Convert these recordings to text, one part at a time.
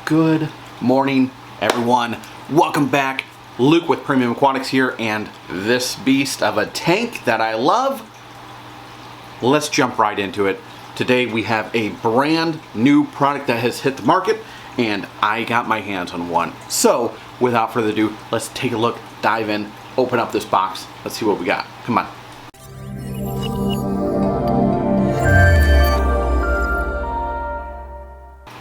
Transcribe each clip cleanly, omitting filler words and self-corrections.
Good morning, everyone. Welcome back. Luke with Premium Aquatics here, and this beast of a tank that I love. Let's jump right into it. Today we have a brand new product that has hit the market, and I got my hands on one. So without further ado, let's take a look, dive in, open up this box. Let's see what we got. Come on.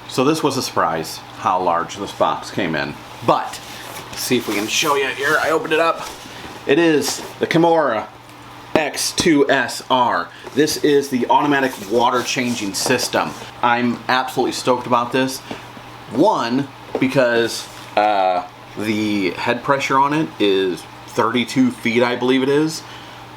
So this was a surprise how large this box came in, but let's see if we can show you here. I opened it up. It is the Kamoer X2SR. This is the automatic water changing system. I'm absolutely stoked about this. One, because the head pressure on it is 32 feet, I believe it is.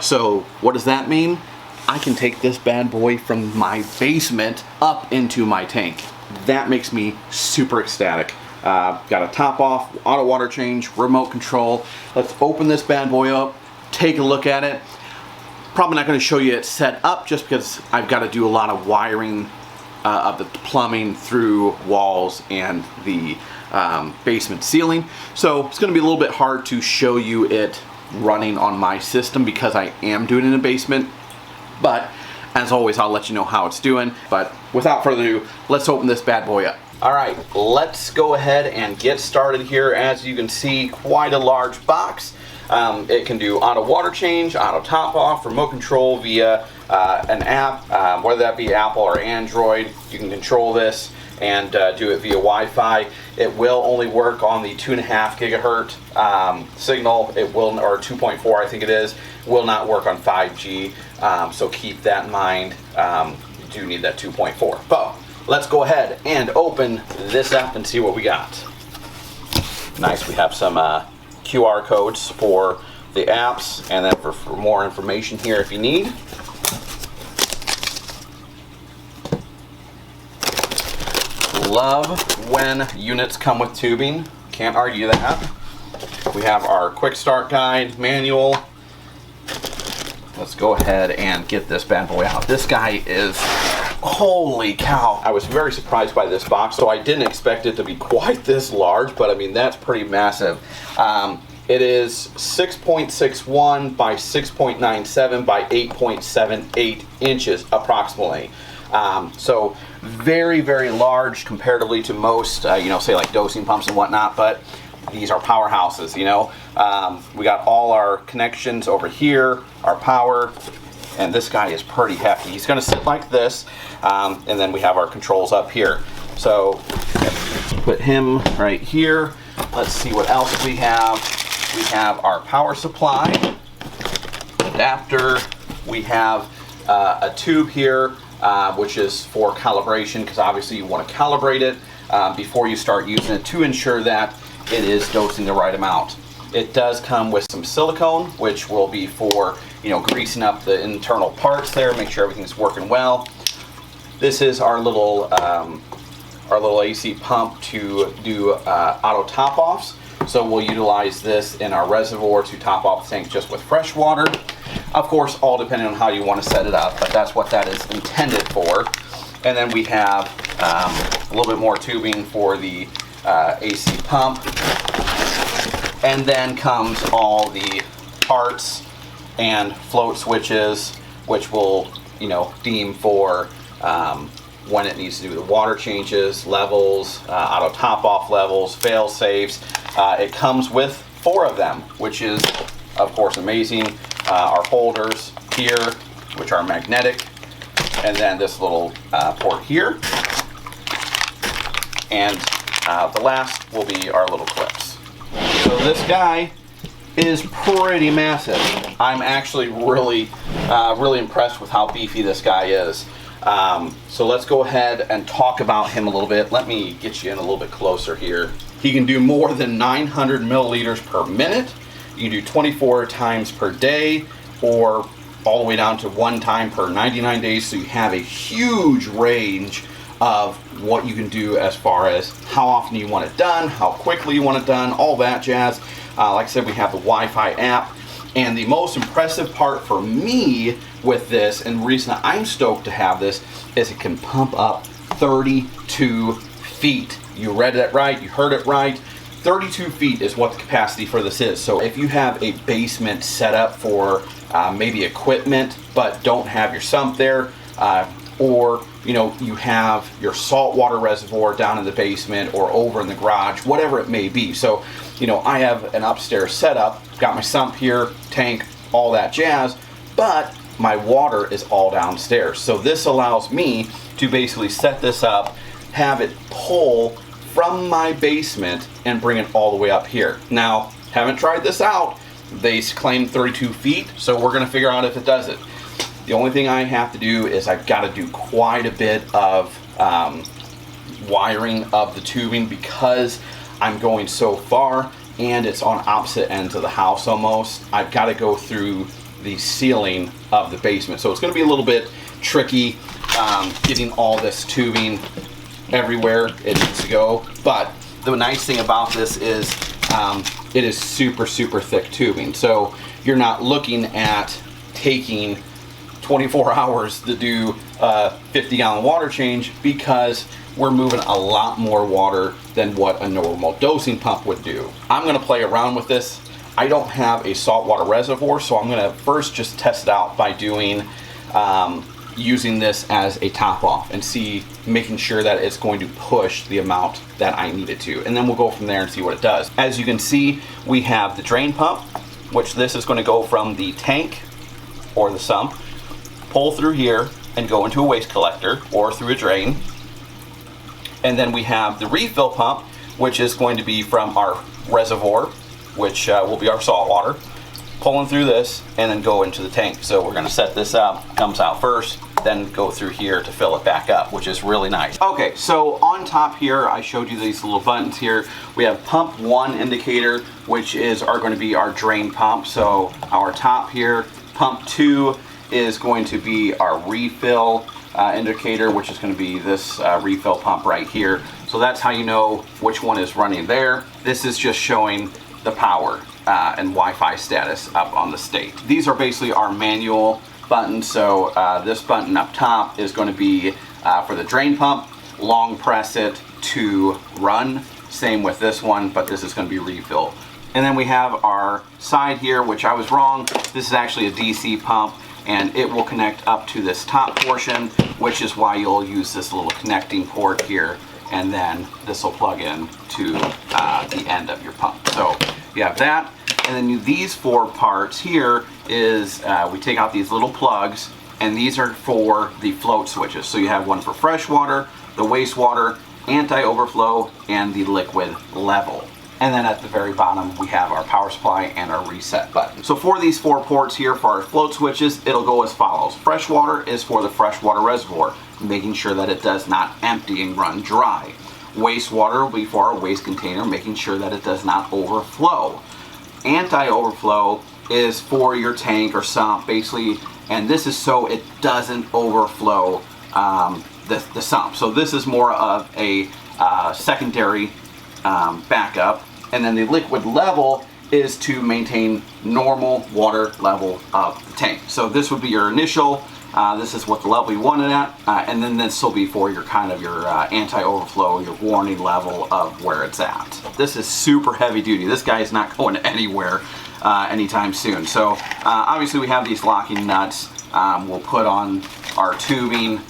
So what does that mean? I can take this bad boy from my basement up into my tank. That makes me super ecstatic. Got a top off, auto water change, remote control. Let's open this bad boy up, take a look at it. Probably not going to show you it set up just because I've got to do a lot of wiring of the plumbing through walls and the basement ceiling. So it's going to be a little bit hard to show you it running on my system because I am doing it in a basement. But as always, I'll let you know how it's doing. But without further ado, let's open this bad boy up. All right, let's go ahead and get started here. As you can see, quite a large box. It can do auto water change, auto top off, remote control via an app, whether that be Apple or Android. You can control this and do it via Wi-Fi. It will only work on the 2.5 gigahertz signal. It will, or 2.4 I think it is, will not work on 5G. So keep that in mind. You do need that 2.4. But let's go ahead and open this up and see what we got. Nice, we have some QR codes for the apps, and then for more information here if you need. Love when units come with tubing. Can't argue that. We have our quick start guide manual. Let's go ahead and get this bad boy out. This guy is, holy cow. I was very surprised by this box, so I didn't expect it to be quite this large, but I mean, that's pretty massive. It is 6.61 by 6.97 by 8.78 inches approximately. So very, very large comparatively to most, say like dosing pumps and whatnot, but these are powerhouses, We got all our connections over here, our power, and this guy is pretty hefty. He's gonna sit like this, and then we have our controls up here. So put him right here. Let's see what else we have. We have our power supply, adapter. We have a tube here, which is for calibration, because obviously you want to calibrate it before you start using it to ensure that it is dosing the right amount. It does come with some silicone, which will be for greasing up the internal parts there, make sure everything's working well. This is our little AC pump to do auto top offs. So we'll utilize this in our reservoir to top off the tank just with fresh water. Of course, all depending on how you want to set it up, but that's what that is intended for. And then we have a little bit more tubing for the AC pump. And then comes all the parts and float switches, which will, deem for when it needs to do the water changes, levels, auto top off levels, fail safes. It comes with 4 of them, which is of course amazing. Our holders here, which are magnetic, and then this little port here. And the last will be our little clips. So this guy is pretty massive. I'm actually really impressed with how beefy this guy is. So let's go ahead and talk about him a little bit. Let me get you in a little bit closer here. He can do more than 900 milliliters per minute. You can do 24 times per day, or all the way down to 1 time per 99 days. So you have a huge range of what you can do as far as how often you want it done, how quickly you want it done, all that jazz. Like I said, we have the Wi-Fi app. And the most impressive part for me with this, and the reason I'm stoked to have this, is it can pump up 32 feet. you read it right, you heard it right. 32 feet is what the capacity for this is. So if you have a basement set up for maybe equipment, but don't have your sump there, or you know, you have your saltwater reservoir down in the basement or over in the garage, whatever it may be. So, you know, I have an upstairs setup, got my sump here, tank, all that jazz, but my water is all downstairs. So this allows me to basically set this up, have it pull from my basement and bring it all the way up here. Now, haven't tried this out. They claim 32 feet, so we're gonna figure out if it does it. The only thing I have to do is I've got to do quite a bit of wiring of the tubing because I'm going so far and it's on opposite ends of the house almost. I've got to go through the ceiling of the basement. So it's going to be a little bit tricky getting all this tubing everywhere it needs to go. But the nice thing about this is it is super, super thick tubing. So you're not looking at taking 24 hours to do a 50-gallon water change because we're moving a lot more water than what a normal dosing pump would do. I'm gonna play around with this. I don't have a saltwater reservoir, so I'm gonna first just test it out by doing using this as a top off and making sure that it's going to push the amount that I need it to. And then we'll go from there and see what it does. As you can see, we have the drain pump, which this is gonna go from the tank or the sump, pull through here and go into a waste collector or through a drain. And then we have the refill pump, which is going to be from our reservoir, which will be our salt water, pulling through this and then go into the tank. So we're gonna set this up, comes out first, then go through here to fill it back up, which is really nice. Okay, so on top here, I showed you these little buttons here. We have pump 1 indicator, which is going to be our drain pump. So our top here, pump 2 is going to be our refill indicator, which is going to be this refill pump right here. So that's how you know which one is running there. This is just showing the power and Wi-Fi status up on the state. These are basically our manual buttons. So this button up top is going to be for the drain pump. Long press it to run. Same with this one, but this is going to be refill. And then we have our side here, which I was wrong. This is actually a DC pump, and it will connect up to this top portion, which is why you'll use this little connecting port here, and then this will plug in to the end of your pump. So you have that, and then these 4 parts here is we take out these little plugs, and these are for the float switches. So you have one for fresh water, the wastewater, anti-overflow, and the liquid level. And then at the very bottom, we have our power supply and our reset button. So for these 4 ports here for our float switches, it'll go as follows. Fresh water is for the freshwater reservoir, making sure that it does not empty and run dry. Wastewater will be for our waste container, making sure that it does not overflow. Anti-overflow is for your tank or sump, basically, and this is so it doesn't overflow the sump. So this is more of a secondary backup. And then the liquid level is to maintain normal water level of the tank. So this would be your initial, this is what the level you want it at, and then this will be for your kind of your anti-overflow, your warning level of where it's at. This is super heavy duty. This guy is not going anywhere anytime soon. So obviously we have these locking nuts. We'll put on our tubing,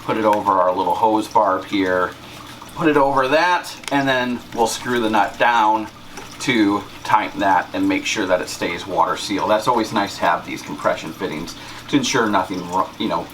put it over our little hose barb here, put it over that, and then we'll screw the nut down to tighten that and make sure that it stays water sealed. That's always nice to have these compression fittings to ensure nothing,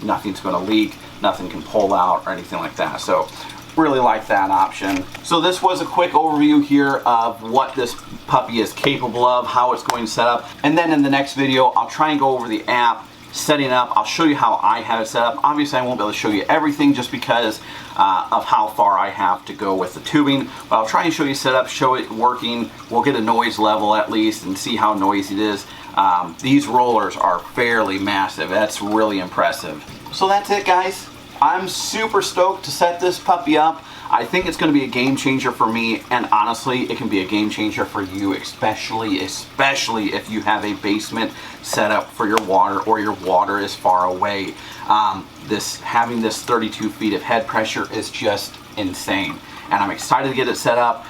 nothing's going to leak, nothing can pull out or anything like that. So really like that option. So this was a quick overview here of what this puppy is capable of, how it's going to set up, and then in the next video I'll try and go over the app, setting up. I'll show you how I have it set up. Obviously I won't be able to show you everything just because of how far I have to go with the tubing, but I'll try and show you setup, show it working. We'll get a noise level at least and see how noisy it is. These rollers are fairly massive. That's really impressive. So that's it, guys. I'm super stoked to set this puppy up. I think it's going to be a game changer for me, and honestly, it can be a game changer for you, especially if you have a basement set up for your water or your water is far away. Having this 32 feet of head pressure is just insane. And I'm excited to get it set up.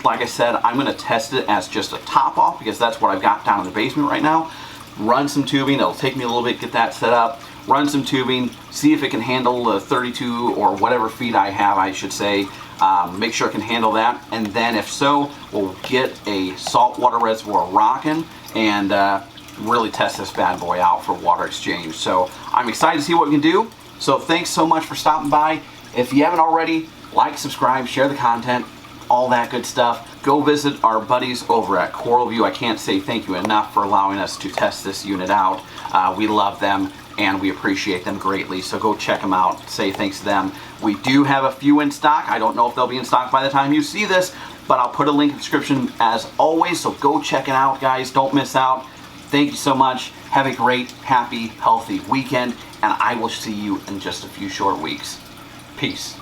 Like I said, I'm gonna test it as just a top off because that's what I've got down in the basement right now. Run some tubing, it'll take me a little bit to get that set up. Run some tubing, see if it can handle the 32 or whatever feet I have, I should say. Make sure it can handle that. And then if so, we'll get a saltwater reservoir rocking and really test this bad boy out for water exchange. So I'm excited to see what we can do. So thanks so much for stopping by. If you haven't already, like, subscribe, share the content, all that good stuff. Go visit our buddies over at Coral View. I can't say thank you enough for allowing us to test this unit out. We love them and we appreciate them greatly. So go check them out. Say thanks to them. We do have a few in stock. I don't know if they'll be in stock by the time you see this, but I'll put a link in the description as always. So go check it out, guys. Don't miss out. Thank you so much. Have a great, happy, healthy weekend, and I will see you in just a few short weeks. Peace.